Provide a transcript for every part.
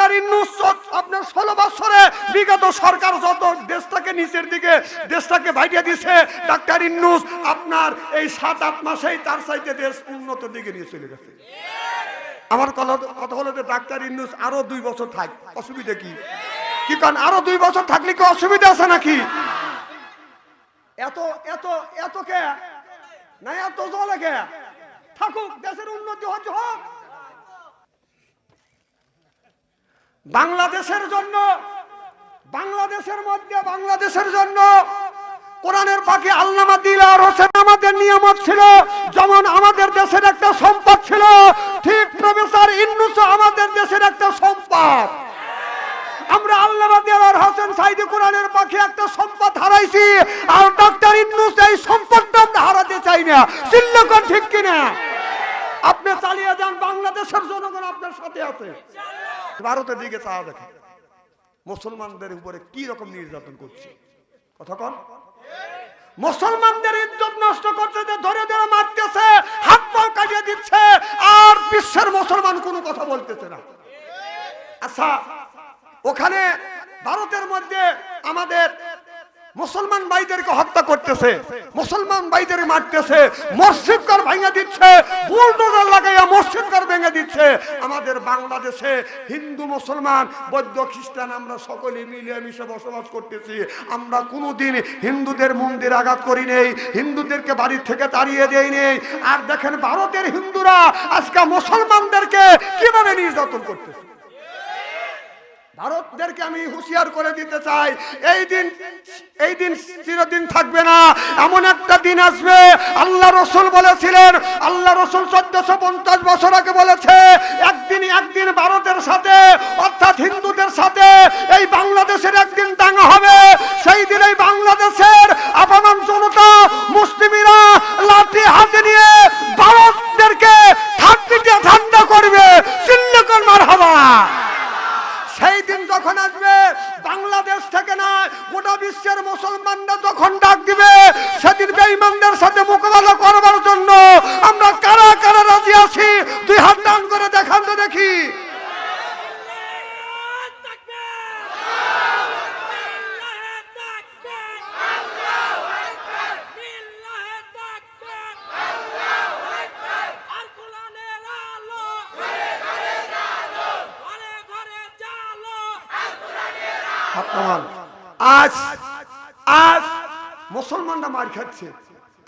Doctor Yunus আপনার 16 বছরে বিগত সরকার যত দেশটাকে নিচের দিকে দেশটাকে ভাইটিয়ে দিছে, ডাক্তার ইউনূস আপনার এই 7-8 মাসেই তার চাইতে দেশ উন্নত দিকে নিয়ে চলে গেছে। আমার কথা হলো যে ডাক্তার ইউনূস আরো 2 বছর থাক, অসুবিধা কি? কি কারণ আরো 2 বছর থাকলে কি অসুবিধা আছে নাকি? এত এত এত কে না, এত জলে কে থাকুক, দেশের উন্নতি হচ্ছে হোক। বাংলাদেশের জন্য, বাংলাদেশের মধ্যে বাংলাদেশের জন্য কোরআনের পাখি আল্লামা দিলওয়ার হোসেন আমাদের নিয়ামত ছিল, যেমন আমাদের দেশের একটা সম্পদ ছিল, ঠিক প্রফেসর ইউনূস আমাদের দেশের একটা সম্পদ। আমরা আল্লামা দিলওয়ার হোসেন সাইদি কোরআনের পাখি একটা সম্পদ হারাইছি, আর ডাক্তার ইউনূস এই সম্পদটা আমরা হারাতে চাই না। চিল্লাকন ঠিক কিনা? আপনি চালিয়ে যান, বাংলাদেশের জনগণ আপনার সাথে আছে। ভারতের দিকে চাওয়া দেখে মুসলমানদের উপরে কি রকম নির্যাতন করছে, কথা কন। মুসলমানদের ইজ্জত নষ্ট করছে, ধরে ধরে মারতেছে, হাত পা কাটিয়ে দিচ্ছে, আর বিশ্বের মুসলমান কোনো কথা বলতেছে না। আচ্ছা, ওখানে ভারতের মধ্যে আমাদের মুসলমান ভাইদেরকে হত্যা করতেছে, মুসলমান ভাইদের মারতেছে, মসজিদ ঘর ভেঙে দিচ্ছে, বুলডোজার লাগাইয়া মসজিদ ঘর ভেঙে দিচ্ছে। আমাদের বাংলাদেশে হিন্দু মুসলমান বৌদ্ধ খ্রিস্টান আমরা সকলে মিলেমিশে বসবাস করতেছি। আমরা কোনোদিন হিন্দুদের মন্দির আঘাত করি নেই, হিন্দুদেরকে বাড়ির থেকে তাড়িয়ে দেই নেই। আর দেখেন ভারতের হিন্দুরা আজকে মুসলমানদেরকে কিভাবে নির্যাতন করতেছে। ভারতদেরকে আমি হুঁশিয়ার করে দিতে চাই, এই দিন চিরদিন থাকবে না। এমন একটা দিন আসবে, আল্লাহ রাসূল বলেছিলেন, আল্লাহ রাসূল 1450 বছর আগে বলেছে, একদিন ভারতের সাথে অর্থাৎ হিন্দুদের সাথে এই বাংলাদেশের একদিন দাঙ্গা হবে। সেই দিন এই বাংলাদেশের আপামর জনতা মুসলিমরা লাঠি হাতে নিয়ে ভারতদেরকে ঠান্ডা করবে। চিল্লাকন মারহাবা। সেই দিন যখন আসবে, বাংলাদেশ থেকে না গোটা বিশ্বের মুসলমানরা যখন ডাক দিবে, সেদিন বেঈমানদের সাথে মোকাবেলা করবার জন্য আমরা কারা কারা রাজি আছি? 2 হাত টান করে দেখান তো দেখি। আজ আজ মুসলমানরা মার খাচ্ছে,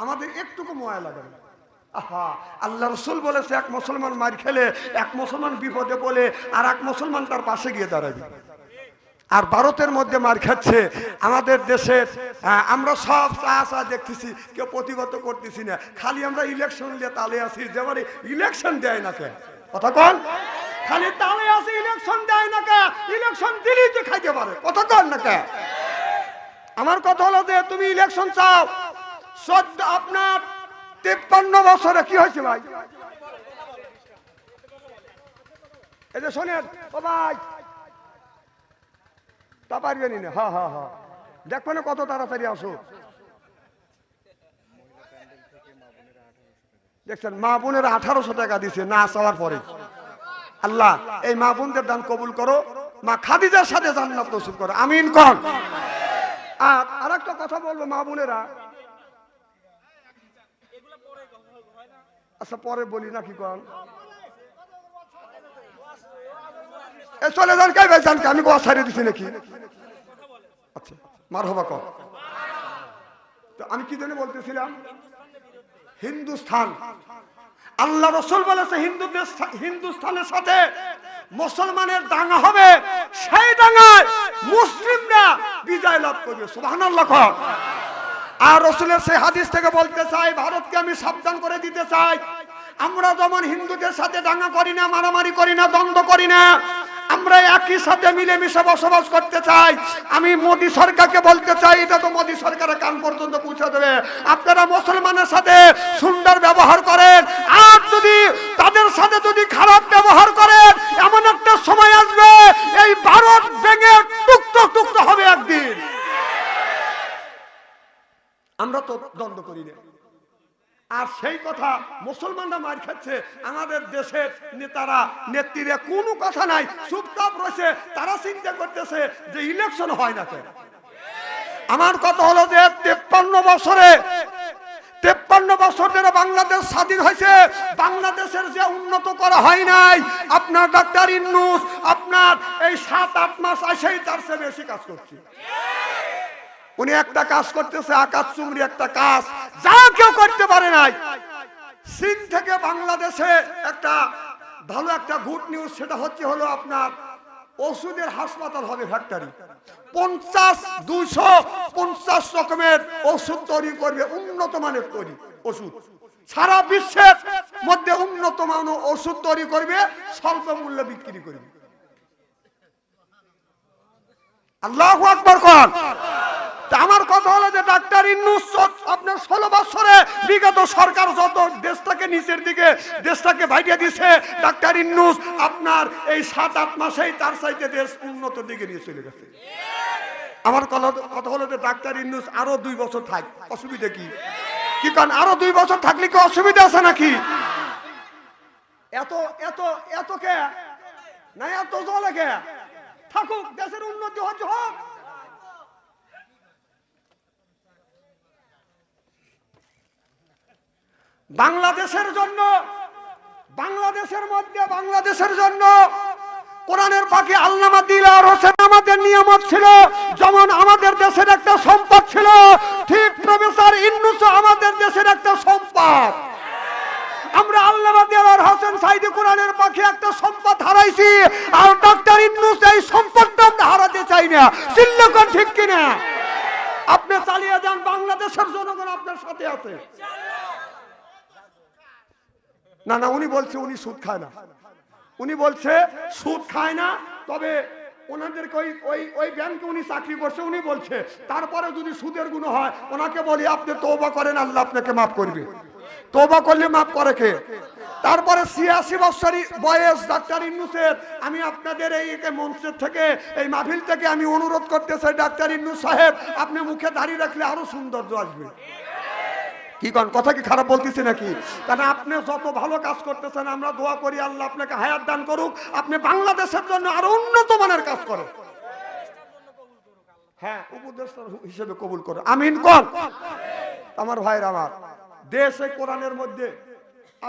আমাদের একটুকু মায়া লাগে না। আহা, আল্লাহ রাসূল বলেছে, এক মুসলমান মার খেলে, এক মুসলমান বিপদে বলে আর এক মুসলমান তার পাশে গিয়ে দাঁড়াবে। আর ভারতের মধ্যে মার খাচ্ছে আমাদের দেশের, আমরা সব চা দেখতেছি, কেউ প্রতিগত করতেছি না, খালি আমরা ইলেকশন দিয়ে তালে আছি। যেমন ইলেকশন দেয় না কে, কথা কন, খালি তালে আছে, ইলেকশন দেয় না কে, ইলেকশন দিলেই তো খাইতে পারে, কথা কন না কে। আমার কথা হলো যে তুমি ইলেকশন চাও, আপনার 53 বছরে কি হয়েছে ভাই? এই যে শোনেন ও ভাই, তা পারবেনি না। হ্যাঁ হ্যাঁ হ্যাঁ, দেখবো না কত তাড়াতাড়ি আসো। দেখছেন, মা বোনের 1800 টাকা দিছে না চাওয়ার পরে। আল্লাহ এই মা বোনদের দান কবুল করো, মা খাদিজার সাথে জান্নাত নসিব করো, আমিন কোন। আর একটা কথা বলবো মা বোনেরা, আচ্ছা পরে বলি নাকি কোন, চলে যান কে ভাই, জানকে আমি গোয়া ছাড়িয়ে দিছি নাকি? আচ্ছা মারহাবা কর। তো আমি কি জন্য বলতেছিলাম, হিন্দুস্তান, আল্লাহ রাসূল বলেছে হিন্দুস্তানের সাথে মুসলমানের দাঙ্গা হবে, সেই দাঙ্গায় মুসলিমরা বিজয় লাভ করবে। সুবহানাল্লাহ কর। আর রাসূলের সেই হাদিস থেকে বলতে চাই, ভারতকে আমি সাবধান করে দিতে চাই, আমরা যেমন হিন্দুদের সাথে দাঙ্গা করি না, মারামারি করি না, দ্বন্দ্ব করি না, আমরা একই সাথে মিলেমিশে বসবাস করতে চাই। আমি মোদী সরকারকে বলতে চাই, এটা তো মোদী সরকারের কান পর্যন্ত পৌঁছে দেবে, আপনারা মুসলমানের সাথে সুন্দর ব্যবহার করেন, আর যদি তাদের সাথে যদি খারাপ ব্যবহার করেন, এমন একটা সময় আসবে এই ভারত ভেঙে টুকরো টুকরো হবে একদিন। আমরা তো দ্বন্দ্ব করি না, আর সেই কথা মুসলমানরা মার খাচ্ছে, আমাদের দেশের নেতারা নেত্রীরা কোনো কথা নাই, চুপচাপ রয়েছে। তারা চিন্তা করতেছে যে ইলেকশন হয় না কেন। আমার কথা হলো যে 53 বছর ধরে বাংলাদেশ স্বাধীন হয়েছে, বাংলাদেশের যে উন্নত করা হয় নাই, আপনার ডাক্তার ইউনূস আপনার এই 7-8 মাস আসেই তার চেয়ে বেশি কাজ করছে। উনি একটা কাজ করতেছে, আকাশ চুমরি একটা কাজ যা কেউ করতে পারে নাই। চীন থেকে বাংলাদেশে একটা ভালো একটা গুড নিউজ, সেটা হলো আপনার ওষুধের হাসপাতাল হবে, ফ্যাক্টরি 250 রকমের ওষুধ তৈরি করবে, উন্নত মানের তৈরি ওষুধ, সারা বিশ্বের মধ্যে উন্নত মানের ওষুধ তৈরি করবে, স্বল্প মূল্যে বিক্রি করবে। আল্লাহু আকবার কোন। আমার কথা হলো যে ডাক্তার ইউনূস আপনার 16 বছরে বিগত সরকার যত দেশটাকে নিচের দিকে দেশটাকে ভাইটিয়ে দিছে, ডাক্তার ইউনূস আপনার এই 7-8 মাসেই তার চাইতে দেশ উন্নত দিকে নিয়ে চলে গেছে। আমার কথা হলো যে ডাক্তার ইউনূস আরো 2 বছর থাক, অসুবিধা কি? কি কারণ আরো 2 বছর থাকলে কি অসুবিধা আছে নাকি? এত এত এত কে না, এত জলে কে থাকুক, দেশের উন্নতি হচ্ছে হোক। বাংলাদেশের জন্য, বাংলাদেশের মধ্যে বাংলাদেশের জন্য কোরআনের পাখি আল্লামা দিলওয়ার হোসেন আমাদের নিয়ামত ছিল, যেমন আমাদের দেশের একটা সম্পদ ছিল, ঠিক প্রফেসর ইউনূস আমাদের দেশের একটা সম্পদ। আমরা আল্লামা দিলওয়ার হোসেন সাইদি কোরআনের পাখি একটা সম্পদ হারাইছি, আর ডাক্তার ইউনূস এই সম্পদটা আমরা হারাতে চাই না। চিল্লাকন ঠিক কিনা? আপনি চালিয়ে যান, বাংলাদেশের জনগণ আপনার সাথে আছে। না না, উনি বলছে উনি সুদ খায় না, উনি বলছে সুদ খায় না, তবে ওনাদেরকে ওই ব্যাংকে উনি চাকরি করছে, উনি বলছে তারপরে যদি সুদের গুণ হয় ওনাকে বলি আপনি তওবা করেন, আল্লাহ আপনাকে মাফ করবে। তওবা করলে মাফ করে কে? তারপরে 86 বছর বয়স ডাক্তার ইউনূসের। আমি আপনাদের এই মঞ্চের থেকে, এই মাহফিল থেকে আমি অনুরোধ করতে চাই, ডাক্তার ইউনূস সাহেব আপনি মুখে দাঁড়িয়ে রাখলে আরো সৌন্দর্য আসবে। কি কোন কথা কি খারাপ বলতেছি নাকি? কারণ আপনি যত ভালো কাজ করতেছেন, আমরা দোয়া করি আল্লাহ আপনাকে হায়াত দান করুক, আপনি বাংলাদেশের জন্য আরো উন্নত মানের কাজ করেন। হ্যাঁ, উপদেষ্টা হিসেবে কবুল করো, আমিন কোন। আমার ভাইরা, আমার দেশে কোরআনের মধ্যে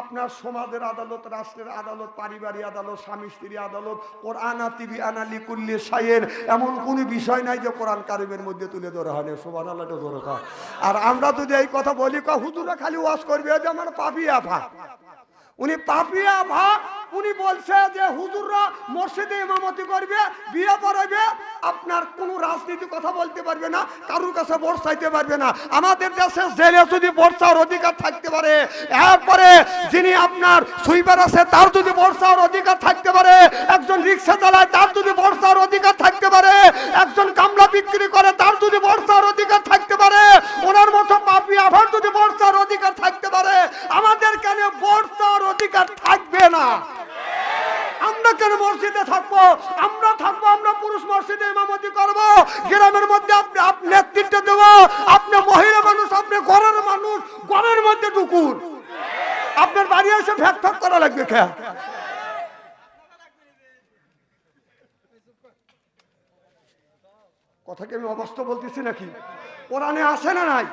আপনার সমাজের আদালত, রাষ্ট্রের আদালত, পারিবারিক আদালত, স্বামী স্ত্রী আদালত, কোরআন তিবি আনালি কুল্লি শাইয়ের, এমন কোনো বিষয় নাই যে কোরআন কারিমের মধ্যে তুলে ধরা হয় না। সুবহানাল্লাহ জোরে কর। আর আমরা যদি এই কথা বলি, হুজুরা খালি ওয়াজ করবে যে আমার পাপিয়া ভা, উনি পাপিয়া ভা, উনি বলছে যে হুজুররা মসজিদে ইমামতি করবে, বিয়ে পড়াবে, আপনার কোনো রাজনীতি কথা বলতে পারবে না, কারোর কাছে ভোট চাইতে পারবে না। আমাদের দেশে জেলে যদি ভোট চাওয়ার অধিকার থাকতে পারে, এরপরে যিনি আপনার সুইপার আছে তার যদি ভোট চাওয়ার অধিকার থাকতে পারে, একজন রিক্সা চালায় তার যদি ভোট চাওয়ার অধিকার থাকতে পারে, একজন কামলা বিক্রি করে তার যদি ভোট চাওয়ার অধিকার থাকতে পারে, ওনার মতো পাপী আবার যদি ভোট চাওয়ার অধিকার থাকতে পারে, আমাদের কেন ভোট চাওয়ার অধিকার থাকবে না? আমরা কেন মসজিদে থাকবো? আমরা থাকবো, আমরা পুরুষ মসজিদে ইমামতি করবো, গ্রামের মধ্যে আপনি নেতৃত্ব দেবো, আপনি মহিলা মানুষ, আপনি ঘরের মানুষ, ঘরের মধ্যে ঢুকুন, আপনার বাড়ি এসে ভ্যাক ভ্যাক করা লাগবে কে? কথা কি আমি অবাস্তব বলতেছি নাকি? কোরআনে আসে না নাই?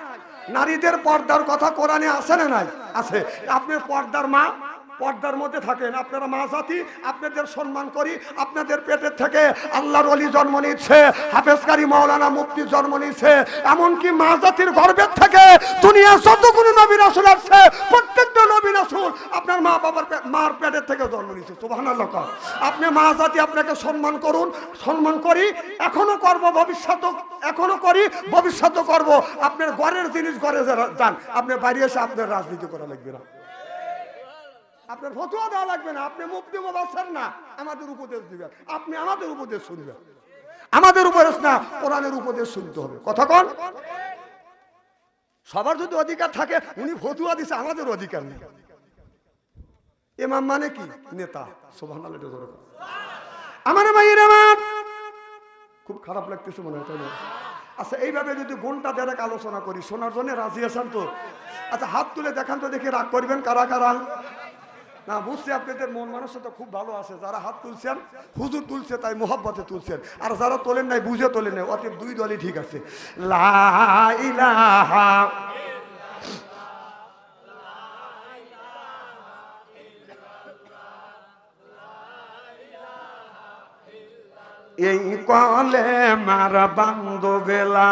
নারীদের পর্দার কথা কোরআনে আসে না নাই? আছে। আপনি পর্দার মা, পর্দার মধ্যে থাকেন, আপনারা মা জাতি, আপনাদের সম্মান করি। আপনাদের পেটের থেকে আল্লাহর ওলি জন্ম নিচ্ছে, হাফেজকারী মাওলানা মুফতি জন্ম নিচ্ছে, এমনকি মা জাতির গর্ভের থেকে দুনিয়া যতগুলো নবী রাসূল আসছে, প্রত্যেকটা নবী রাসূল আপনার মা বাবার মার পেটের থেকে জন্ম নিচ্ছে। সুবহানাল্লাহ। আপনি মা জাতি, আপনাকে সম্মান করুন, সম্মান করি, এখনো করব, ভবিষ্যতে এখনো করি, ভবিষ্যতে করব। আপনার ঘরের জিনিস ঘরে যান, আপনি বাইরে এসে আপনার রাজনীতি করা লাগবে না, আপনার ফতোয়া দেওয়া লাগবে না, আপনি মুফতি মুবাশশির না, আমাদের উপদেশ দিবেন, আপনি আমাদের উপদেশ শুনবেন, আমাদের উপদেশ না, কোরআনের উপদেশ শুনতে হবে। কথা কোন? সবার যদি অধিকার থাকে, উনি ফতোয়া দিছে, আমাদের অধিকার নেই। ইমাম মানে কি? নেতা। সুবহানাল্লাহ। আমার ভাইয়ের আমার খুব খারাপ লাগতেছে মনে হয়। আচ্ছা, এইভাবে যদি ঘন্টা দেড়েক আলোচনা করি, শোনার জন্য রাজি আছেন তো? আচ্ছা হাত তুলে দেখান তো দেখি, রাগ করবেন কারা কারা? না বুঝছি আপনাদের মন মানসিকতা খুব ভালো আছে। যারা হাত তুলছেন হুজুর তুলছে তাই মোহাব্বতে তুলছেন, আর যারা তোলেন নাই বুঝে তোলেন নাই, অতএব দুই দলই ঠিক আছে। লা ইলাহা এই কলে মার বান্ধবেলা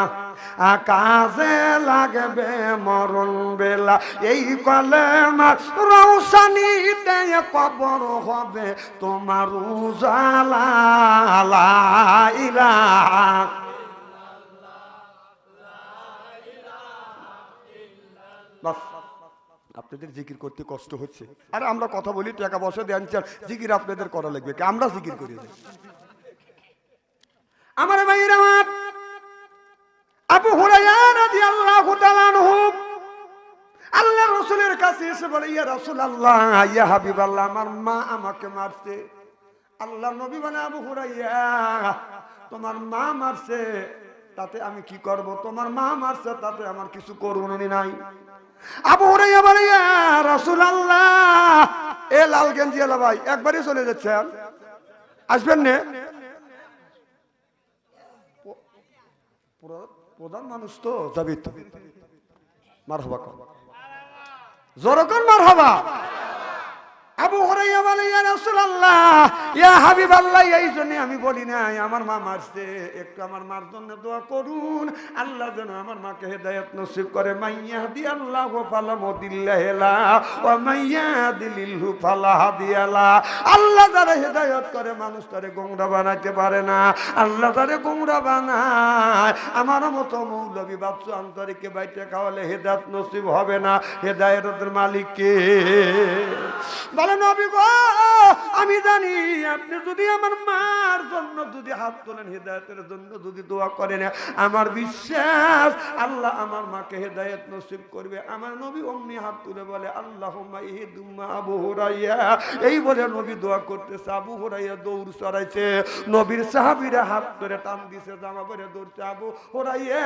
কাজে লাগবে মরণ বেলা, এই কলে মার রৌশনীতে কবর হবে তোমার উজালা। লা ইলাহা বাস। আপনাদের জিকির করতে কষ্ট হচ্ছে, আর আমরা কথা বলি টাকা পয়সা দেন, জিকির আপনাদের করা লাগবে, আমরা জিকির করি। আমার ভাইরা আমার, আবু হুরায়রা রাদিয়াল্লাহু তাআলা আনহু আল্লাহর রাসূলের কাছে এসে বলে, ইয়া রাসূলুল্লাহ, ইয়া হাবিবাল্লাহ, আমার মা আমাকে মারছে। আল্লাহর নবী বলে, আবু হুরায়রা, তোমার মা মারছে তাতে আমি কি করব? তোমার মা মারছে তাতে আমার কিছু করণীয় নাই। আবু হুরায়রা বলে, ইয়া রাসূলুল্লাহ, এ লাল গেঞ্জি এলা ভাই একবারই চলে যাচ্ছেন, আসবেন না? প্রধান মানুষ তো যাবি তো, মারহাবা কর, জোরে কর মারহাবা। আবু হুরায়রা বলে, ইয়া রাসূলুল্লাহ, ইয়া হাবিবাল্লাহ, এই জন্য আমি বলি নাই আমার মা মারছে, একটু আমার মার জন্য দোয়া করুন, আল্লাহ যেন আমার মাকে হেদায়েত নসিব করে। মাইয়াহদিয়াল্লাহু ফালা মুদিল্লা লাহু ওয়া মাইয়াহদিলিহু ফালা হাদিয়া লাহু। আল্লাহ যারা হেদায়েত করে মানুষ তারে গোমরা বানাইতে পারে না, আল্লাহ তারে গোমরা বানায়। আমার মতো মৌলবী বাচ্চা আন্তরিকে বাইতে খাওয়ালে হেদায়েত নসিব হবে না, হেদায়েতের মালিক কে? বলে নবী গো, আমি জানি আপনি যদি আমার মার জন্য যদি হাত তোলেন, হেদায়েতের জন্য যদি দোয়া করেন, আমার বিশ্বাস আল্লাহ আমার মাকে হেদায়েত নসিব করবে। আমার নবী অমনি হাত তুলে বলে, আল্লাহুম্মা ইহদিমা আবু হুরায়রা। এই বলে নবী দোয়া করতেছে, আবু হুরায়রা দৌড় চড়াইছে, নবীর সাহাবীরা হাত ধরে টান দিছে, জামা পরে দৌড়ছে, আবু হুরায়রা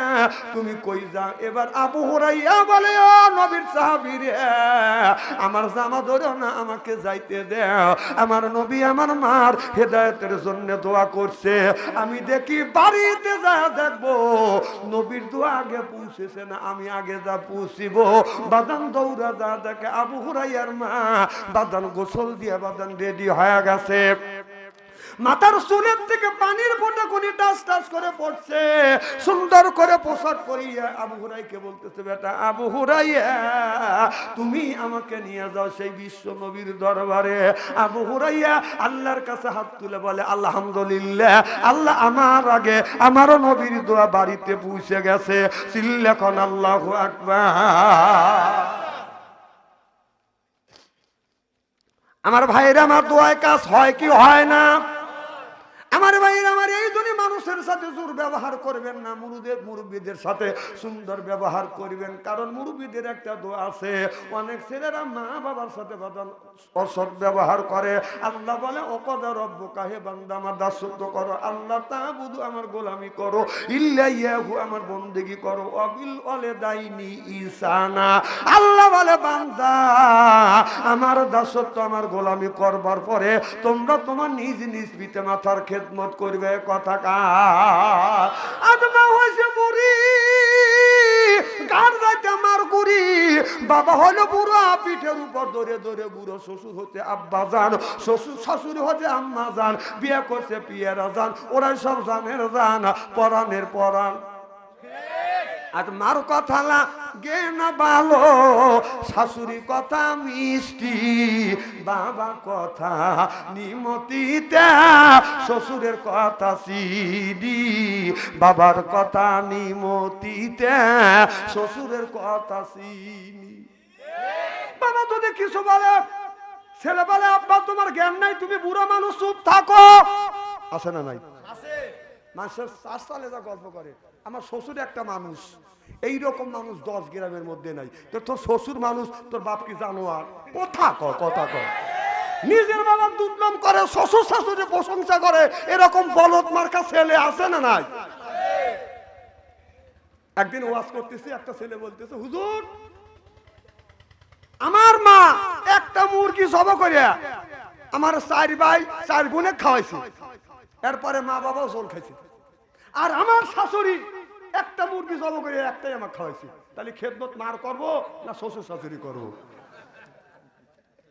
তুমি কই যাও? এবার আবু হুরায়রা বলে, ও নবীর সাহাবীরা, আমার জামা ধরো না, আমাকে যাইতে দাও। আমার নবী আমার মার হেদায়েতের জন্য দোয়া করছে। আমি দেখি বাড়িতে যা দেখবো নবীর দোয়া আগে পৌঁছেছে না, আমি আগে যা পৌঁছিব। বাদান দৌড়া যা দেখে আবু হুরায়রার মা বাদান গোসল দিয়ে বাদান রেডি হয়ে গেছে, মাথার চুলের থেকে পানির ফোঁটা কোনি টাস টাস করে পড়ছে, সুন্দর করে পোশাক পরিয়া আবু হুরায়রাকে বলতেছে, বেটা আবু হুরায়রা, তুমি আমাকে নিয়ে যাও সেই বিশ্ব নবীর দরবারে। আবু হুরায়রা আল্লাহর কাছে হাত তুলে বলে, আলহামদুলিল্লাহ, আল্লাহ আমার আগে আমারও নবীর দোয়া বাড়িতে পৌঁছে গেছে। চিল্লাখন আল্লাহু আকবার। আমার ভাইরা, আমার দোয়ায় কাজ হয় কি হয় না? আমার ভাইরা আমার, এই জন্য মানুষের সাথে জোর ব্যবহার করবেন না, মুরব্বীদের সাথে সুন্দর ব্যবহার করবেন। কারণ মুরব্বীদের একটা দোয়া আছে, অনেক ছেলেরা মা বাবার সাথে অসৎ ব্যবহার করে। আল্লাহ বলে, ওকদা রব্বুকা, হে বান্দা আমার দাসত্ব করো, আল্লাহ তা'বুদু আমার গোলামি করো, ইল্লা ইয়াহু আমার বন্দেগী করো, ওয়াবিল ওয়ালিদাইনি ইহসানা। আল্লাহ বলে, বান্দা আমার দাসত্ব আমার গোলামি করবার পরে তোমরা তোমার নিজ নিজ পিতা মাতার খেদমত করবে। কথা কার? আদমা হইছে বুড়ি, গান যাইতে আমার গুড়ি, বাবা হলো বুড়া, পিঠের উপর ধরে ধরে বুড়ো, শ্বশুর হচ্ছে আব্বা জান, শ্বশুর শাশুড়ি হচ্ছে আম্মা জান, বিয়ে করছে পিয়েরা জান, ওরাই সব জানের জান, পরাণের পরাণ। আর মার কথা লাগে না ভালো, শাশুড়ি কথা মিষ্টি, বাবা কথা নিমতিতে, শ্বশুরের কথা চিনি, বাবার কথা নিমতিতে, শ্বশুরের কথা চিনি। বাবা যদি কিছু বলে, ছেলে বলে, আব্বা তোমার জ্ঞান নাই, তুমি বুড়ো মানুষ, চুপ থাকো। আছে না নাই? মানুষের চার সালে যা গল্প করে, আমার শ্বশুর একটা মানুষ, এইরকম মানুষ 10 গ্রামের মধ্যে নাই। তোর শ্বশুর মানুষ, তোর বাপ কি জানোয়ার? কথা কর, কথা কর। নিজের বাবার দুধনাম করে, শ্বশুর শাশুড়ি প্রশংসা করে, এরকম বলদ মার্কা ছেলে আছে না নাই? একদিন ওয়াজ করতেছি, একটা ছেলে বলতেছে, হুজুর আমার মা একটা মুরগি জব করে আমার 4 ভাই 4 বোনে খাওয়াইছে, এরপরে মা বাবাও জল খাইছে। আর আমার শাশুড়ি একটা মুরগি জব করে একটাই আমাকে খাওয়াইছে। তাহলে খেদমত মার করব না শ্বশুর শাশুড়ি করব?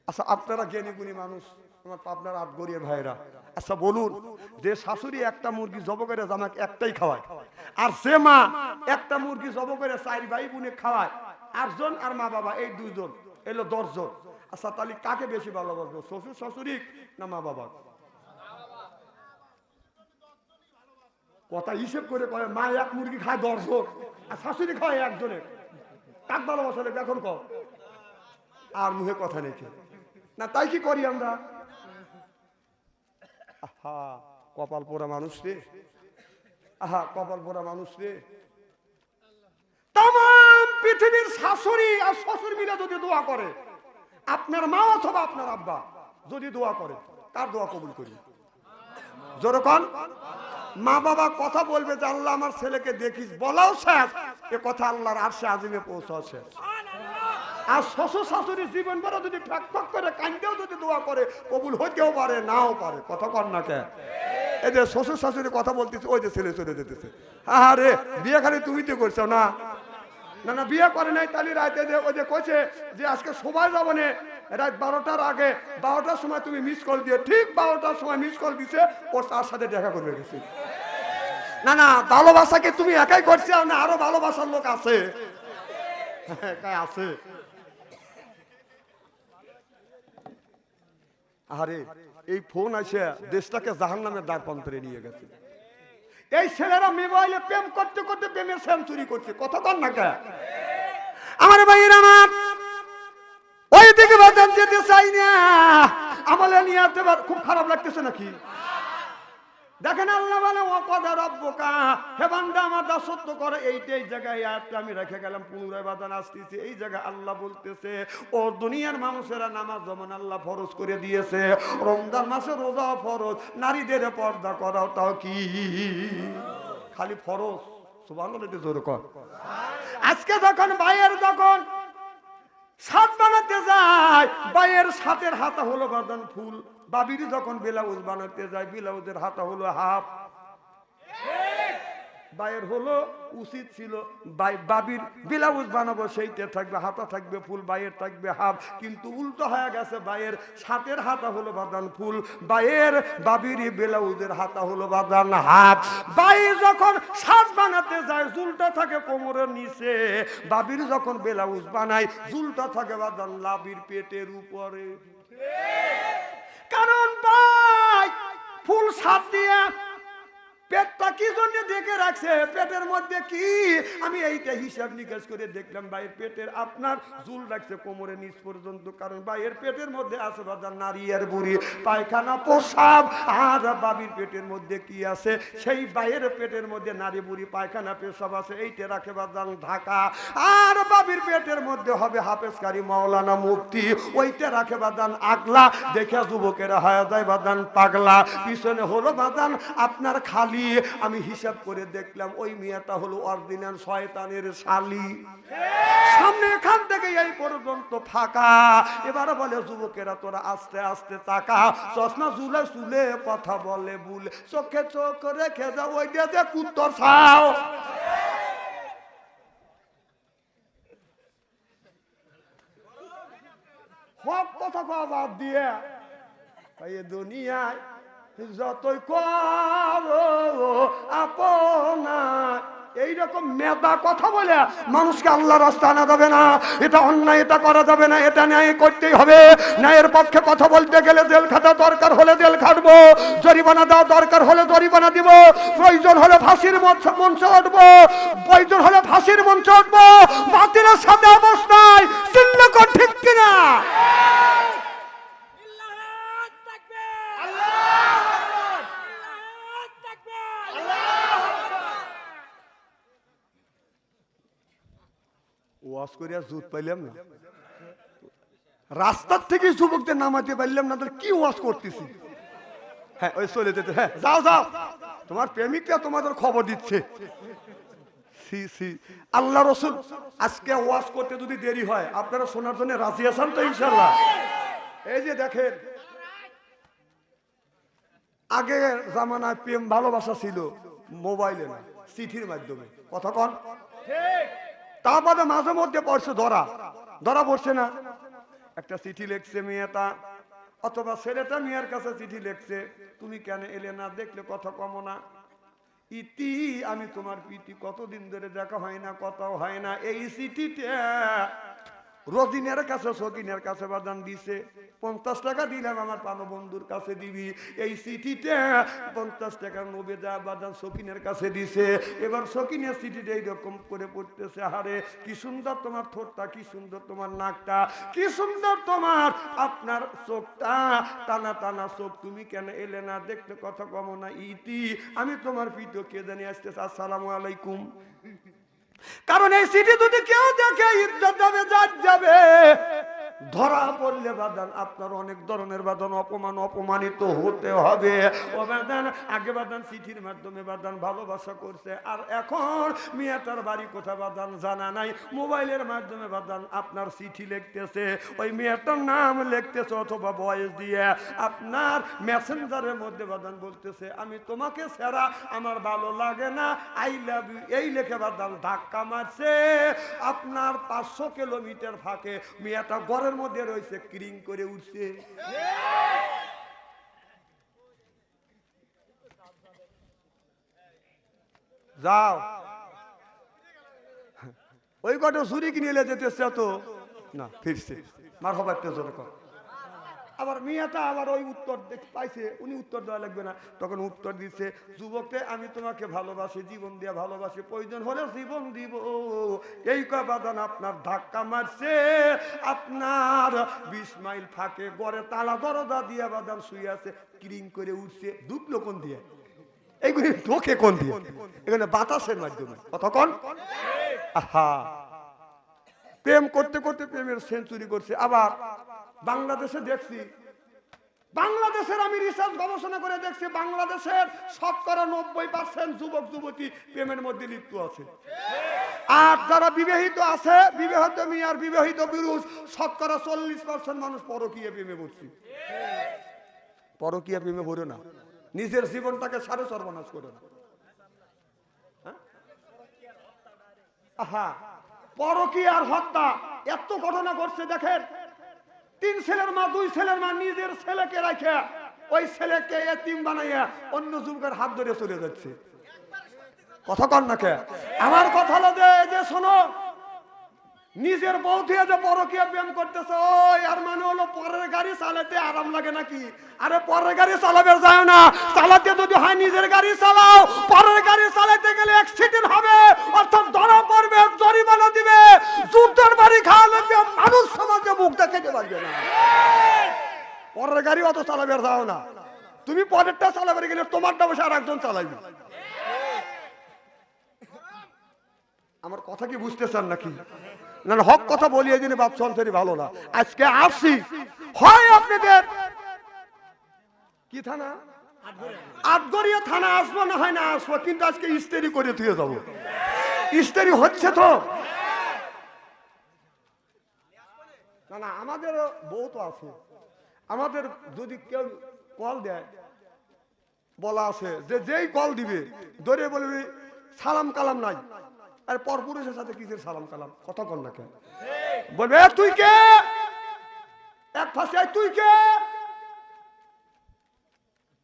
আচ্ছা আপনারা জ্ঞানী গুণী মানুষ, আমার পাবনার আটগড়িয়া ভাইরা, আচ্ছা বলুন, যে শাশুড়ি একটা মুরগি জব করে আমাকে একটাই খাওয়ায়, আর সে মা একটা মুরগি জব করে 4 ভাই বোনে খাওয়ায়, 8 জন আর মা বাবা এই 2 জন, এলো 10 জন। আচ্ছা তাহলে কাকে বেশি ভালোবাসবো, শ্বশুর শাশুড়ি না মা বাবা? কথা হিসেব করে কয় মা এক মুরগি খায় 10 জন আর শাশুড়ি খায় 1 জনের, কাক ভালোবাসা নেই এখন কও? আর মুখে কথা নেই না, তাই কি করি আমরা? আহা কপাল পোড়া মানুষ রে, আহা কপাল পোড়া মানুষ রে। তাম পৃথিবীর শাশুড়ি আর শ্বশুর মিলে যদি দোয়া করে, আপনার মা অথবা আপনার আব্বা যদি দোয়া করে, কার দোয়া কবুল করি? যেরকম মা বাবা কথা বলবে যে আল্লাহ আমার ছেলেকে দেখিস, বলাও শেষ, এ কথা আল্লাহর আরশে আজিমে পৌঁছাও শেষ। আর শ্বশুর শাশুড়ি জীবন বড় যদি ফ্যাক ফ্যাক করে কান্দেও যদি দোয়া করে, কবুল হইতেও পারে নাও পারে। কথা কর না কে? এই যে শ্বশুর শাশুড়ি কথা বলতেছে, ওই যে ছেলে চলে যেতেছে। হ্যাঁ রে বিয়ে খালি তুমি তো করছো না? না না বিয়ে করে নাই, তাহলে রাতে ওই যে কইছে যে আজকে সবাই যাবো না, রাত 12টার আগে 12টার সময় তুমি মিস কল দিয়ে, ঠিক 12টার সময় মিস কল দিছে, ওর তার সাথে দেখা করবে গেছে। না না ভালোবাসাকে তুমি একাই করছো না, আরো ভালোবাসার লোক আছে, আছে। আরে এই ফোন আসে দেশটাকে জাহান্নামের দ্বার প্রান্তে নিয়ে গেছে। এই ছেলেরা মোবাইলে প্রেম করতে করতে প্রেমের সেঞ্চুরি করছে। কথা কর না কে? আমার ভাইয়ের আমার ওই দিকে বাজান যেতে চাই না, আমলে নিয়ে আসতে খুব খারাপ লাগতেছে নাকি? দেখেন আল্লাহ বলে ওয়াকাদা রাব্বুকা, হে বান্দা আমার দাসত্ব করে। এই জায়গায় আয়াতটা আমি রেখে গেলাম, পুনরায় বাদান আসতেছে। এই জায়গায় আল্লাহ বলতেছে, ও দুনিয়ার মানুষেরা নামাজ যেমন আল্লাহ ফরজ করে দিয়েছে, রমজান মাসে রোজা ফরজ, নারীদের পর্দা করাও তাও কি খালি ফরজ? সুবহানাল্লাহ জোরে কর। আজকে যখন ভাইয়ের যখন সাত বানাতে যায়, ভাইয়ের সাতের হাতা হলো বাদান ফুল, বাবির যখন ব্লাউজ বানাতে যায় ব্লাউজের হাতা হলো হাফ। ভাইয়ের হলো উচিত ছিল বাবির ব্লাউজ বানাবো সেইটা থাকবে হাতা থাকবে ফুল, ভাইয়ের থাকবে হাফ, কিন্তু উল্টো হয়ে গেছে। ভাইয়ের সাতের হাতা হলো বাদান ফুল, ভাইয়ের বাবির ব্লাউজের হাতা হলো বাদান হাফ। ভাই যখন সাজ বানাতে যায় জুলটা থাকে কোমরের নিচে, বাবির যখন ব্লাউজ বানায় জুলটা থাকে বাদান লাবির পেটের উপরে। কারণ ভাই ফুল সাপ দিয়ে পেটটা কি জন্য দেখে রাখছে, পেটের মধ্যে কি? আমি এইটা হিসাব নিকাশ করে দেখলাম, ভাইয়ের পেটের আপনার জুল রাখছে কোমরের নিচ পর্যন্ত, কারণ ভাইয়ের পেটের মধ্যে আছে বাজার নারী আর বুড়ি পায়খানা প্রসাব। আর বাবির পেটের মধ্যে কি আছে? সেই ভাইয়ের পেটের মধ্যে নারী বুড়ি পায়খানা পেশাব আছে, এইটা রাখে বাজান ঢাকা। আর বাবির পেটের মধ্যে হবে হাফেজকারী মাওলানা মুফতি, ওইটা রাখে বাজান আগলা। দেখে যুবকেরা হয়ে যায় বাজান পাগলা। পিছনে হলো বাজান আপনার খালি। আমি হিসাব করে দেখলাম ওই মেয়েটা হলো অরিজিনাল শয়তানের শালি। সামনে এখান থেকে এই পর্যন্ত ফাঁকা। এবার বলে যুবকেরা তোরা আস্তে আস্তে তাকা, চশমা ঝুলে চুলে কথা বলে ভুল, চোখে চোখ রেখে যাও ওই দিয়ে কুত্তর ছাও। সব কথা কওয়া বাদ দিয়ে এই দুনিয়ায় যতই করো আপনা, এইরকম মেধা কথা বলে মানুষকে আল্লাহর রাস্তা আনা যাবে না। এটা অন্যায়, এটা করা যাবে না, এটা ন্যায় করতেই হবে। ন্যায়ের পক্ষে কথা বলতে গেলে জেল খাটা দরকার হলে জেল খাটবো, জরিমানা দেওয়া দরকার হলে জরিমানা দিব, প্রয়োজন হলে ফাঁসির মঞ্চে উঠবো, প্রয়োজন হলে ফাঁসির মঞ্চে উঠবো। বাতিলের সাথে অবস্থায় চিল্লা কর ঠিক কিনা? ওয়াজ করিয়া জুত পাইলাম না, রাস্তার থেকে যুবকদের নামাতে পারলাম না, তাহলে কি ওয়াজ করতেছি? হ্যাঁ ওই চলে যেতে, হ্যাঁ যাও যাও, তোমার প্রেমিকরা তোমাদের খবর দিচ্ছে। সি সি আল্লাহ রসুল আজকে ওয়াজ করতে যদি দেরি হয় আপনারা শোনার জন্য রাজি আছেন তো ইনশাআল্লাহ? এই যে দেখেন, আগে জামানায় প্রেম ভালোবাসা ছিল মোবাইলে না, চিঠির মাধ্যমে। কথা কন ঠিক? তারপরে মাঝে মধ্যে পড়ছে ধরা পড়ছে না, একটা চিঠি লিখছে মেয়েটা অথবা ছেলেটা মেয়ের কাছে চিঠি লিখছে, তুমি কেন এলে না, দেখলে কথা কম না, ইতি আমি তোমার পিটি, কতদিন ধরে দেখা হয় না, কথাও হয় না। এই চিঠিটা রোজিনের কাছে সকিনের কাছে বাদান দিছে, 50 টাকা দিলাম আমার পানো বন্ধুর কাছে দিবি। এই চিঠিটা 50 টাকা নবেদা বাদান সকিনের কাছে দিছে। এবার সকিনের চিঠিটা এইরকম করে পড়তেছে, হারে কি সুন্দর তোমার ঠোঁটটা, কি সুন্দর তোমার নাকটা, কি সুন্দর তোমার আপনার চোখটা, টানা টানা চোখ, তুমি কেন এলে না, দেখতে কথা কম না, ইতি আমি তোমার পিঠো কে জানি আসতেছে, আসসালামু আলাইকুম। কারণ এই চিঠি যদি কেউ দেখে ইজ্জত যাবে, জাত যাবে, ধরা পড়লে বাদান আপনার অনেক ধরনের বাদান অপমানিত হতে হবে। ও বাদান আগে বাদান চিঠির মাধ্যমে বাদান ভালোবাসা করছে, আর এখন মেয়েটার বাড়ি কোথা বাদান জানা নাই, মোবাইলের মাধ্যমে বাদান আপনার চিঠি লিখতেছে, ওই মেয়েটার নাম লিখতেছে অথবা বয়স দিয়ে আপনার মেসেঞ্জারের মধ্যে বাদান বলতেছে, আমি তোমাকে ছাড়া আমার ভালো লাগে না, আই লাভ ইউ, এই লেখে বাদান ধাক্কা মারছে। আপনার 500 কিলোমিটার ফাঁকে মেয়েটা ঘরের মধ্যে রয়েছে, ক্রিং করে উঠছে। যাও ওই কটা চুরি কিনে এলে যেতেছে তো না, ফিরছে মার হবার জোরে কর। আবার মেয়েটা আবার ওই উত্তর পাইছে, উনি উত্তর দেওয়া লাগবে না, তখন উত্তর দিচ্ছে, যুবককে আমি তোমাকে ভালোবাসি, জীবন দিয়ে ভালোবাসি, প্রয়োজন হলে জীবন দিব। এই বাদান আপনার ধাক্কা মারছে, আপনার 20 মাইল ফাঁকে গড়ে তালা দরজা দিয়ে বাদান শুয়ে আছে, ক্রিং করে উঠছে। ঢুকলো কোন দিয়ে? এইগুলি ঢোকে কোন দিয়ে? এখানে বাতাসের মাধ্যমে। কতক্ষণ? আহা, প্রেম করতে করতে প্রেমের সেঞ্চুরি করছে। আবার বাংলাদেশে দেখছি, বাংলাদেশের আমি রিসার্চ গবেষণা করে দেখছি, বাংলাদেশের 90% যুবক যুবতী প্রেমের মধ্যে লিপ্ত আছে। আর যারা বিবাহিত আছে, বিবাহিত মেয়ে আর বিবাহিত পুরুষ, 40% মানুষ পরকীয়া প্রেমে পড়ছে। পরকীয়া প্রেমে পড়ো না, নিজের জীবনটাকে সাড়ে সর্বনাশ করো না। আহা, পরকীয়ার হত্যা এত ঘটনা ঘটছে দেখেন। 3 ছেলের মা, 2 ছেলের মা নিজের ছেলেকে রাখে ওই ছেলেকে এতিম বানাইয়া অন্য যুবকের হাত ধরে চলে যাচ্ছে। কথা কন না কে? আমার কথা হলো যে শোনো, নিজের বউ দিয়ে যে পরকীয়া প্রেম করতেছে, ওই আর মানে হলো পরের গাড়ি চালাতে আরাম লাগে নাকি? আরে পরের গাড়ি চালাবে যায় না, চালাতে যদি হয় নিজের গাড়ি চালাও। পরের গাড়ি চালাতে গেলে অ্যাক্সিডেন্ট হবে, অর্থাৎ ধরা পড়বে, জরিমানা দিবে, যুদ্ধের বাড়ি খাওয়া লাগবে, মানুষ সমাজে মুখ দেখাতে পারবে না। পরের গাড়ি অত চালাবে যাও না, তুমি পরেরটা চালাবে গেলে তোমারটা বসে আর একজন চালাইবে। আমার কথা কি বুঝতেছেন নাকি? না হক কথা বলি, এই জন্য বাপ সন্তানি ভালো না। আজকে আসছি, হয় আপনাদের কি থানা, আটগড়িয়া থানা আসবো, না হয় না আসবো, কিন্তু আজকে ইস্তেরি করে দিয়ে যাবো। ইস্তেরি হচ্ছে তো না, আমাদের বউ তো আছে। আমাদের যদি কেউ কল দেয়, বলা আছে যে যেই কল দিবে ধরে বলবি সালাম কালাম নাই। আর পরপুরুষের সাথে কিসের সালাম কালাম? কথা কন না কেন? বলবে তুই কে, এক ফাঁসে তুই কে,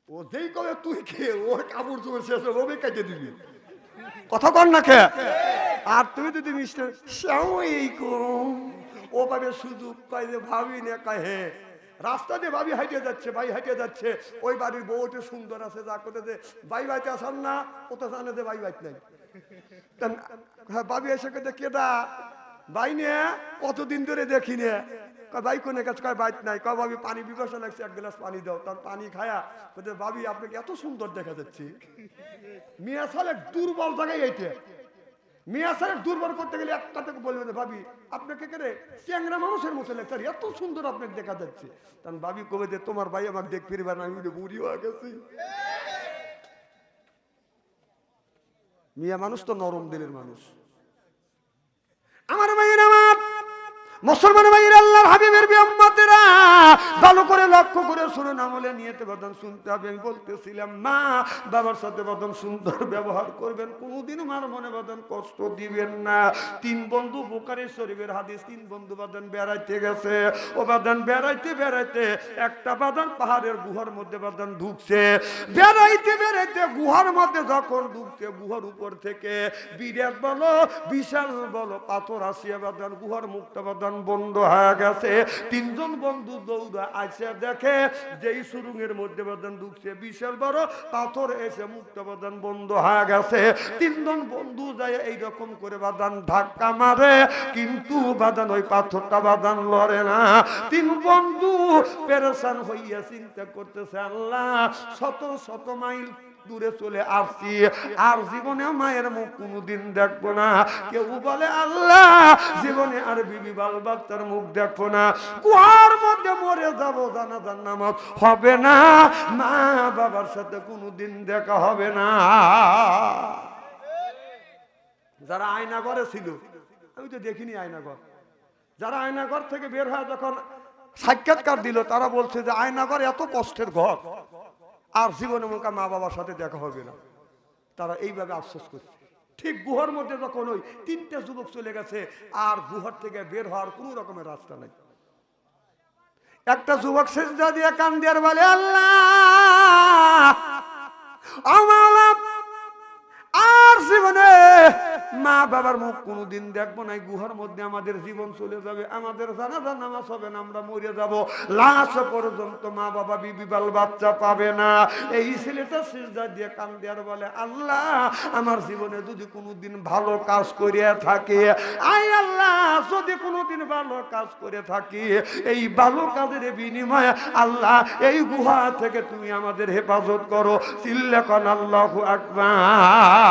ও যেই কবে তুই কে, ওর কাপড় চোপড় শেষ হবে, কেটে দিবি। কথা কন না কে? আর তুমি যদি মিস্টার সালামালাইকুম, ও পাবে সুযোগ পাই যে ভাবি না কয়, হ্যাঁ রাস্তা দিয়ে ভাবি হাইটে যাচ্ছে, ভাই হাইটে যাচ্ছে, ওই বাড়ির বউটা সুন্দর আছে, যা করে যে ভাই ভাইতে আসান না, ও তো জানে যে ভাই ভাই নাই। ভাবি এসে কে কেটা ভাই নিয়ে কতদিন ধরে দেখি নে, ভাই কোনে কাছে কয় বাইক নাই, কয় ভাবি পানি পিপাসা লাগছে, 1 গ্লাস পানি দাও। তার পানি খায়া ভাবি আপনাকে এত সুন্দর দেখা যাচ্ছে। মিয়া সালে দুর্বল জায়গায় এইটা, মিয়া সালে দুর্বল করতে গেলে একটা থেকে বলবে ভাবি আপনাকে কে রে চ্যাংরা মানুষের মতো লেখা, এত সুন্দর আপনাকে দেখা যাচ্ছে। তখন ভাবি কবে যে তোমার ভাই আমাকে দেখ ফিরবে না, আমি বুড়ি হয়ে গেছি। মিয়া মানুষ তো নরম দিলের মানুষ। আমার ভাইয়ের, আমার মুসলমান ভাইয়ের, আল্লাহর হাবিবের উম্মতেরা ভালো করে লক্ষ্য করে শুনুন, আমলে নিয়তে বাদান শুনতে হবে। আমি বলতেছিলাম মা বাবার সাথে বাদান সুন্দর ব্যবহার করবেন, কোনোদিন মার মনে বাদান কষ্ট দিবেন না। তিন বন্ধু বুখারী শরীফের হাদিস, তিন বন্ধু বাদান বেড়াইতে গেছে। ও বাদান বেড়াইতে বেড়াইতে একটা বাদান পাহাড়ের গুহার মধ্যে বাদান ঢুকছে। বেড়াইতে বেড়াইতে গুহার মধ্যে যখন ঢুকছে, গুহার উপর থেকে বিরাট বলো বিশাল বলো পাথর আসিয়া বাদান গুহার মুখটা বাদান বন্ধ হয়ে গেছে। তিনজন বন্ধু দৌড়া আসে, দেখে যেই সুরুঙের মধ্যে বাদান ঢুকছে বিশাল বড় পাথর এসে মুক্ত বাদান বন্ধ হয়ে গেছে। তিনজন বন্ধু যায় এইরকম করে বাদান ধাক্কা মারে, কিন্তু বাদান ওই পাথরটা বাদান লড়ে না। তিন বন্ধু পেরেশান হইয়া চিন্তা করতেছে, আল্লাহ শত শত মাইল দূরে চলে আসছি, আর জীবনে মায়ের মুখ কোনোদিন দেখবো না। কেউ বলে আল্লাহ জীবনে আর বিবি বাল বাচ্চার মুখ দেখবো না, কুয়ার মধ্যে মরে যাবো, জানাজার নামাজ হবে না, মা বাবার সাথে কোনোদিন দেখা হবে না। যারা আয়নাঘরে ছিল, আমি তো দেখিনি আয়নাঘর, যারা আয়নাঘর থেকে বের হয়ে যখন সাক্ষাৎকার দিল, তারা বলছে যে আয়নাঘর এত কষ্টের ঘর, আর জীবনে মুখা মা বাবার সাথে দেখা হবে না। তারা এইভাবে আফসোস করছে। ঠিক গুহার মধ্যে যখন ওই তিনটে যুবক চলে গেছে, আর গুহার থেকে বের হওয়ার কোন রকমের রাস্তা নাই। একটা যুবক সিজদা দিয়ে কান্দে আর বলে, আল্লাহ আমার আর জীবনে মা বাবার মুখ কোনোদিন দেখবো না, গুহার মধ্যে আমাদের জীবন চলে যাবে, আমাদের জানাজার নামাজ হবে না, আমরা মরে যাব, লাশ পর্যন্ত মা বাবা বিবি বাল বাচ্চা পাবে না। এই ছেলেটা সিজদা দিয়ে কান্দে আর বলে, আল্লাহ আমার জীবনে যদি কোনোদিন ভালো কাজ করিয়া থাকে, আয় আল্লাহ যদি কোনোদিন ভালো কাজ করে থাকি, এই ভালো কাজের বিনিময়ে আল্লাহ এই গুহা থেকে তুমি আমাদের হেফাজত করো। চিল্লা কোন আল্লাহু আকবার।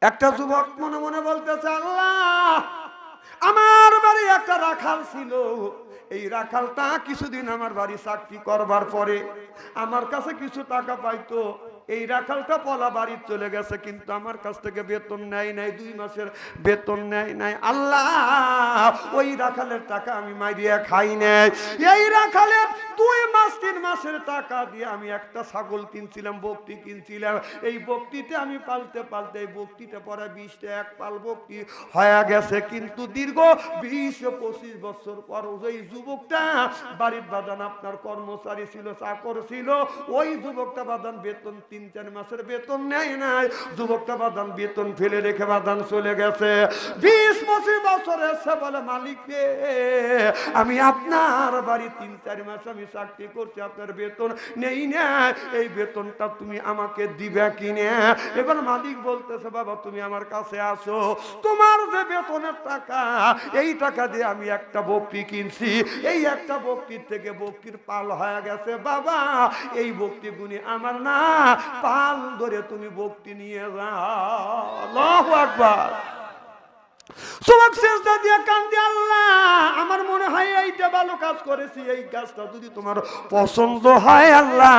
একটা যুবক মনে মনে বলতেছে, আল্লাহ আমার বাড়ি একটা রাখাল ছিল, এই রাখালটা কিছুদিন আমার বাড়ি চাকরি করবার পরে আমার কাছে কিছু টাকা পাইতো। এই রাখালটা পলা বাড়ি চলে গেছে, কিন্তু আমার কাছ থেকে বেতন নেয় নাই, 2 মাসের বেতন নেয় নাই। আল্লাহ ওই রাখালের টাকা আমি মাইরিয়া খাই নাই। এই রাখালের 2 মাস 3 মাসের টাকা দিয়ে আমি একটা ছাগল কিনছিলাম, বকটি কিনছিলাম। এই বকটিতে আমি পালতে পালতে এই বকটিতে পরে 20টা এক পাল বকটি হয়ে গেছে, কিন্তু দীর্ঘ 20-25 বছর পর ওই যুবকটা বাড়ির বাদান আপনার কর্মচারী ছিল, চাকর ছিল, ওই যুবকটা বাদান বেতন 3-4 মাসের বেতন নেয় নাই। যুবকটা বাদান বেতন ফেলে রেখে বাদান চলে গেছে। 20-25 বছর এসে বলে, মালিক রে আমি আপনার বাড়ি 3-4 মাস আমি চাকরি করছি, আপনার বেতন নেই না, এই বেতনটা তুমি আমাকে দিবে কিনে? এবার মালিক বলতেছে, বাবা তুমি আমার কাছে আসো, তোমার যে বেতনের টাকা, এই টাকা দিয়ে আমি একটা বকরি কিনছি, এই একটা বকরির থেকে বকরির পাল হয়ে গেছে, বাবা এই বকরি গুনি আমার না, পাল ধরে তুমি বকরি নিয়ে যাও। আল্লাহু আকবার। যুবক সিজদা দিয়ে কান্দে, আল্লাহ আমার মনে হয় এইটা ভালো কাজ করেছি, এই কাজটা যদি তোমার পছন্দ হয় আল্লাহ,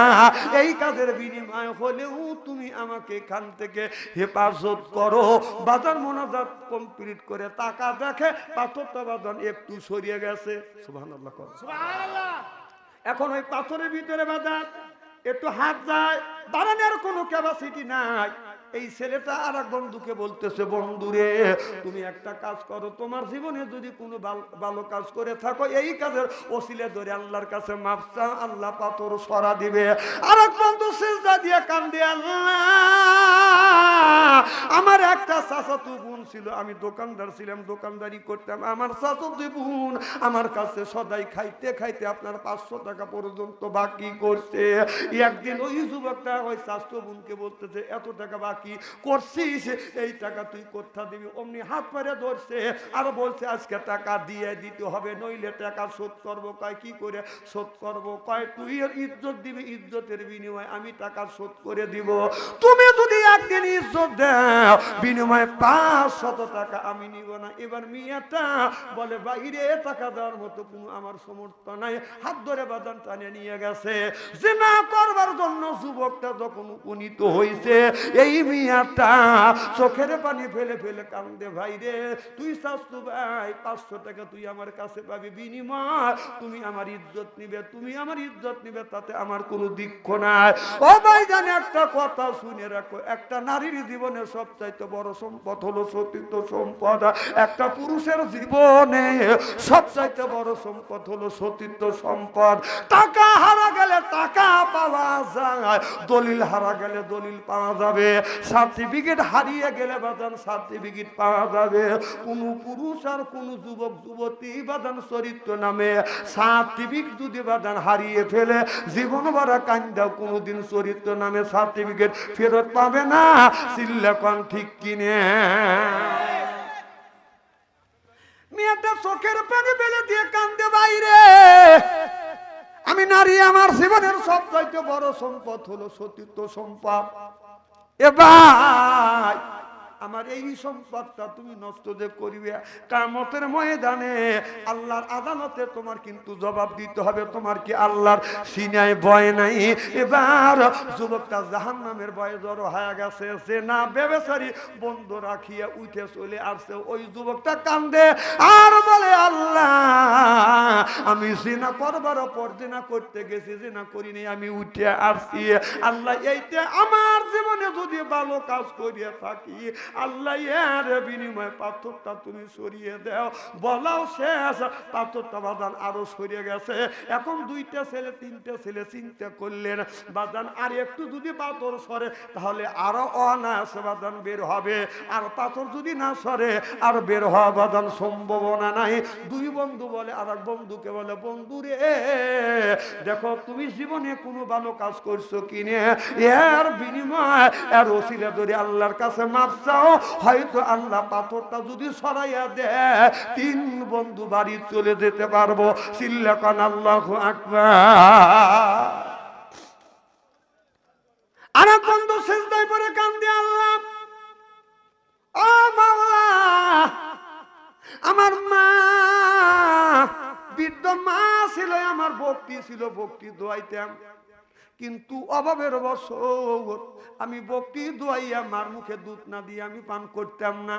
এই কাজের বিনিময় হলেও তুমি আমাকে এখান থেকে হেফাজত করো। বাজার মোনাজাত কমপ্লিট করে টাকা দেখে পাথরটা বাদান একটু সরিয়ে গেছে। সুবহানাল্লাহ, সুবহানাল্লাহ। এখন ওই পাথরের ভিতরে বাদান একটু হাত যায়, দাঁড়ানোর কোনো ক্যাপাসিটি নাই। এই ছেলেটা আর এক বন্ধুকে বলতেছে, বন্ধুরে তুমি একটা কাজ করো, তোমার জীবনে যদি কোনো ভালো কাজ করে থাকো, এই কাজের ওসিলে ধরে আল্লাহর কাছে মাফ চাও, আল্লাহ পাথর সরা দিবে। আর এক বন্ধু সিজদা দিয়ে কান্দে, আল্লাহ আমার একটা চাচাতো বোন ছিল, আমি দোকানদার ছিলাম, দোকানদারি করতাম, আমার চাচাতো বোন আমার কাছে সদাই খাইতে খাইতে আপনার 500 টাকা পর্যন্ত বাকি করছে। একদিন ওই যুবকটা ওই চাচাতো বোনকে বলতেছে, এত টাকা বাকি বাকি করছিস, এই টাকা তুই কোথা দিবি? অমনি হাত মেরে ধরছে আর বলছে আজকে টাকা দিয়ে দিতে হবে, নইলে টাকা শোধ করবো। কয় কি করে শোধ করবো? কয় তুই ইজ্জত দিবি, ইজ্জতের বিনিময়ে আমি টাকা শোধ করে দিব। তুমি যদি একদিন ইজ্জত দাও বিনিময়ে 500 টাকা আমি নিব না। এবার মেয়েটা বলে বাইরে টাকা দেওয়ার মতো কোনো আমার সমর্থ নাই। হাত ধরে বাদান টানে নিয়ে গেছে। জিনা করবার জন্য যুবকটা যখন উপনীত হয়েছে, এই মেয়েটা চোখের পানি ফেলে ফেলে কান্দে। ভাই রে, তুই শাস্তু ভাই 500 টাকা তুই আমার কাছে পাবি, বিনিময় তুমি আমার ইজ্জত নিবে, তুমি আমার ইজ্জত নিবে, তাতে আমার কোনো দুঃখ নাই। ও ভাই জানে একটা কথা শুনে রাখো, একটা নারীর জীবনে সবচাইতে বড় সম্পদ হলো সতীত্ব সম্পদ। একটা পুরুষের জীবনে সবচাইতে বড় সম্পদ হলো সতীত্ব সম্পদ। টাকা হারা গেলে টাকা পাওয়া যায়, দলিল হারা গেলে দলিল পাওয়া যাবে, সার্টিফিকেট হারিয়ে গেলে বাদান সার্টিফিকেট পাওয়া যাবে। কোন পুরুষ আর কোন যুবক যুবতী বাদান চরিত্র নামে সার্টিফিকেট যদি বাদান হারিয়ে ফেলে, জীবন ভরা কান্দাও কোনদিন চরিত্র নামে সার্টিফিকেট ফেরত পাবে না। সিল্লাকন ঠিক কিনে? মেয়েটা চোখের পানি ফেলে দিয়ে কান্দে, বাইরে আমি নারী, আমার জীবনের সবচাইতে বড় সম্পদ হলো সতীত্ব সম্পদ। এবার আমার এই সম্পদটা তুমি নষ্ট যে করিবে, কিয়ামতের ময়দানে আল্লাহর আদালতে তোমার কিন্তু জবাব দিতে হবে। তোমার কি আল্লাহর সিনায় ভয় নাই? এবার যুবকটা জাহান্নামের ভয়ে জড়ো হয়ে গেছে। সে না বেবেচারি বন্ধ রাখিয়া উঠে চলে আসছে। ওই যুবকটা কান্দে আর বলে, আল্লাহ আমি জিনা করবার পর জিনা করতে গেছি, জিনা করিনি, আমি উঠে আসছি। আল্লাহ এইটা আমার জীবনে যদি ভালো কাজ করিয়া থাকি, আল্লাহ এর বিনিময়ে পাথরটা তুমি সরিয়ে দাও। বলাও শেষ, পাথরটা বাদান আরো সরিয়ে গেছে। এখন 2টা ছেলে 3টা ছেলে চিন্তা করলেন, বাদান আর একটু যদি পাথর সরে তাহলে আরো অনায়াসে বাদান বের হবে, আর পাথর যদি না সরে আর বের হওয়া বাদান সম্ভাবনা নাই। 2 বন্ধু বলে আর এক বন্ধুকে বলে, বন্ধু রে দেখো তুমি জীবনে কোনো ভালো কাজ করছো কিনে, এর বিনিময় এর ওসিলা ধরে আল্লাহর কাছে মাপ চাও, হয়তো আল্লাহ পাথরটা যদি সরাইয়া দেয় 3 বন্ধু বাড়ি চলে যেতে পারবো। চিল্লাকান আল্লাহু আকবার। আর এক বন্ধু সিজদায় পড়ে কান্দে, আল্লাহ ও মাওলা, আমার মা বৃদ্ধ মা ছিল, আমার ভক্তি ছিল, ভক্তি দোয়াইতাম, কিন্তু অভাবের বশত আমি ভক্তি দোয়াইয়া মার মুখে দুধ না দিয়ে আমি পান করতাম না।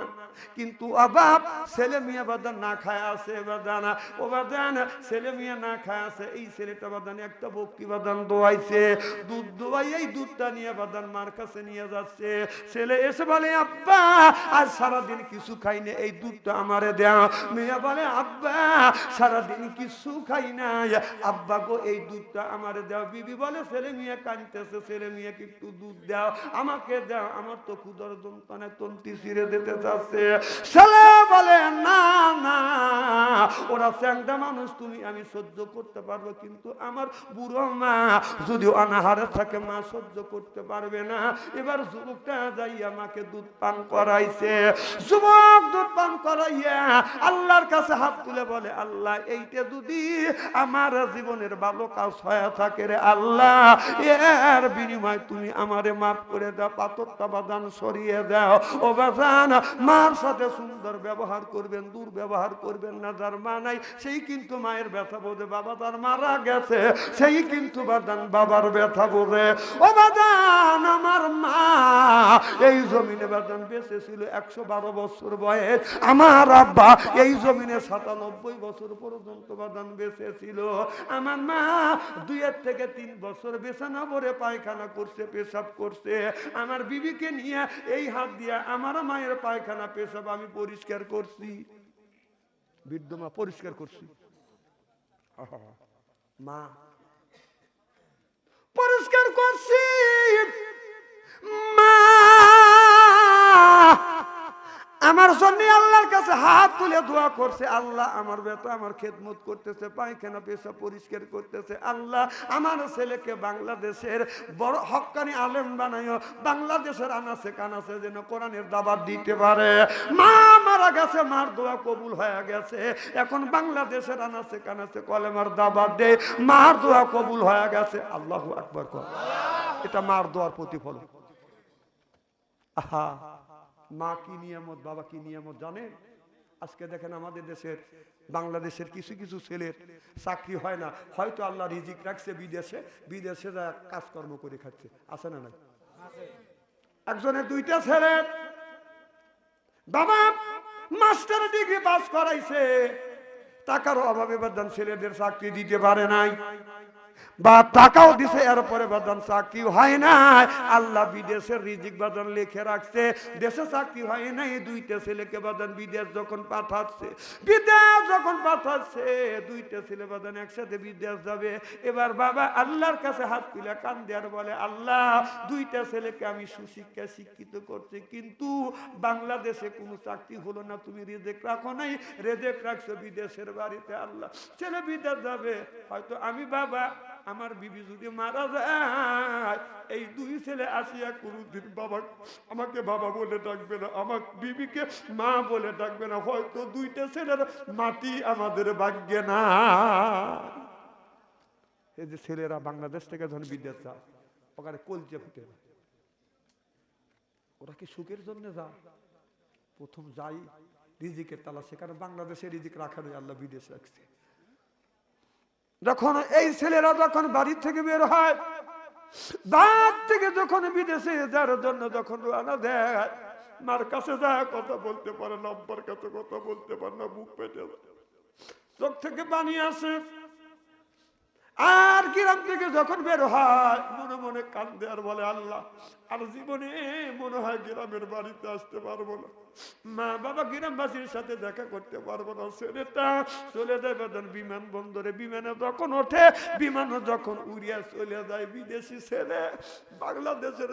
কিন্তু অভাব, ছেলে মেয়ে বাদান না খায় আছে বাদানা, ও বাদান ছেলে মেয়ে না খায় আছে। এই ছেলেটা বাদান একটা ভক্তি বাদান দোয়াইছে, দুধ দোয়াই এই দুধটা নিয়ে বাদান মার কাছে নিয়ে যাচ্ছে। ছেলে এসে বলে, আব্বা আজ সারাদিন কিছু খাইনি, এই দুধটা আমারে দাও। মেয়ে বলে, আব্বা সারাদিন কিছু খাই নাই, আব্বা গো এই দুধটা আমারে দাও। বিবি বলে, ছেলে মেয়ে কাঁদতেছে, ছেলে মেয়েকে একটু দুধ দাও, আমাকে দাও, আমার তো ক্ষুধার যন্ত্রণায় তন্তি ছিঁড়ে দিতে চাচ্ছে। ছেলে বলে, না না, ওরা চ্যাংটা মানুষ, তুমি আমি সহ্য করতে পারবো, কিন্তু আমার বুড়ো মা যদি অনাহারে থাকে মা সহ্য করতে পারবে না। এবার যুবকটা যাইয়া মাকে দুধ পান করাইছে। যুবক দুধ পান করাইয়া আল্লাহর কাছে হাত তুলে বলে, আল্লাহ এইটা যদি আমার জীবনের ভালো কাজ হয়ে থাকে রে আল্লাহ, এর বিনিময় তুমি আমারে মাফ করে দাও, পাথরটা বাদান সরিয়ে দাও। ও বাদান মার সাথে সুন্দর ব্যবহার করবেন, দুর্ব্যবহার করবেন না। যার মা নাই সেই কিন্তু মায়ের ব্যথা বোঝে, বাবা তার মারা গেছে সেই কিন্তু বাদান বাবার ব্যথা বোঝে। ও বাদান আমার মা এই জমিনে বাদান বেঁচে ছিল 112 বছর বয়স, আমার আব্বা এই জমিনে 97 বছর পর্যন্ত বাদান বেঁচে ছিল। আমার মা 2 থেকে 3 বছর বিছানা ভরে পায়খানা করছে, পেশাব করছে। আমার বিবিকে নিয়ে এই হাত দিয়ে আমার মায়ের পায়খানা পেশাব আমি পরিষ্কার করছি, বৃদ্ধ মা পরিষ্কার করছি, মা পরিষ্কার করছি। মা আমার জন্য আল্লাহর কাছে হাত তুলে দোয়া করছে, আল্লাহ আমার বেটা আমার খেদমত করতেছে, পায়খানা পেশাব পরিষ্কার করতেছে, আল্লাহ আমার ছেলেকে বাংলাদেশের বড় হক্কানি আলেম বানাইও, বাংলাদেশের আনাচে কানাচে যেন কোরআনের দাওয়াত দিতে পারে। মা মারা গেছে, মার দোয়া কবুল হয়ে গেছে, এখন বাংলাদেশের আনাচে কানাচে কলেমার দাওয়াত দে, মার দোয়া কবুল হয়ে গেছে। আল্লাহু আকবার কর, এটা মার দোয়ার প্রতিফলন। আহা, মা কি নিয়ামত, বাবা কি নিয়ামত জানেন? আজকে দেখেন আমাদের দেশের বাংলাদেশের কিছু কিছু ছেলের চাকরি হয় না, হয়তো আল্লাহ রিজিক রাখছে বিদেশে, বিদেশে যা কাজকর্ম করে খাচ্ছে, আছে না নাই? একজনের দুইটা ছেলে, বাবা মাস্টার ডিগ্রি পাস করাইছে, টাকার অভাবে বাদান ছেলেদের চাকরি দিতে পারে নাই, বা টাকাও দিছে এরপরে বাদান চাকরি হয় না। আল্লাহ বিদেশের রিজিক বাদান লিখে রাখছে, দেশে চাকরি হয় নাই, দুইটা ছেলেকে বাদান বিদেশ যখন পাঠাচ্ছে, বিদেশ যখন পাঠাচ্ছে, দুইটা ছেলে বাদান একসাথে বিদেশ যাবে। এবার বাবা আল্লাহর কাছে হাত তুলে কান্দে আর বলে, আল্লাহ দুইটা ছেলেকে আমি সুশিক্ষা শিক্ষিত করছি, কিন্তু বাংলাদেশে কোনো চাকরি হলো না, তুমি রিজিক রাখো নাই, রিজিক রাখছো বিদেশের বাড়িতে। আল্লাহ ছেলে বিদেশ যাবে, হয়তো আমি বাবা আমার বিবি যদি মারা যায়, এই দুই ছেলে আসিয়া কোনদিন বাবা আমাকে বাবা বলে ডাকবে না, আমার বিবিকে মা বলে ডাকবে না, হয়তো দুইটা ছেলের মাটি আমাদের ভাগ্যে না। এই যে ছেলেরা বাংলাদেশ থেকে যখন বিদেশ যায়, ওখানে কলজে ফুটে না, ওরা কি সুখের জন্য যায়? প্রথম যাই রিজিকের তালা, সেখানে বাংলাদেশে রিজিক রাখা নেই, আল্লাহ বিদেশ রাখছে। যখন এই ছেলেরা যখন বাড়ি থেকে বের হয়, বাড়ি থেকে যখন বিদেশে যাওয়ার জন্য যখন রওনা দেয়, মার কাছে যায় কথা বলতে পারে না, আব্বার কাছে কথা বলতে পারে না, বুক পেটে চোখ থেকে পানি আসে। আর গ্রাম থেকে যখন বের হয়, মনে মনে কান্দে আর বলে, আল্লাহ আর জীবনে মনে হয় গ্রামের বাড়িতে আসতে পারবো না, মা বাবা গ্রামবাসীর সাথে দেখা করতে পারবো না। ছেলেটা চলে যায় বাদান বিমানবন্দরে, বিমানে যখন ওঠে, বিমানও যখন উড়িয়া চলে যায়, বিদেশি ছেলে বাংলাদেশের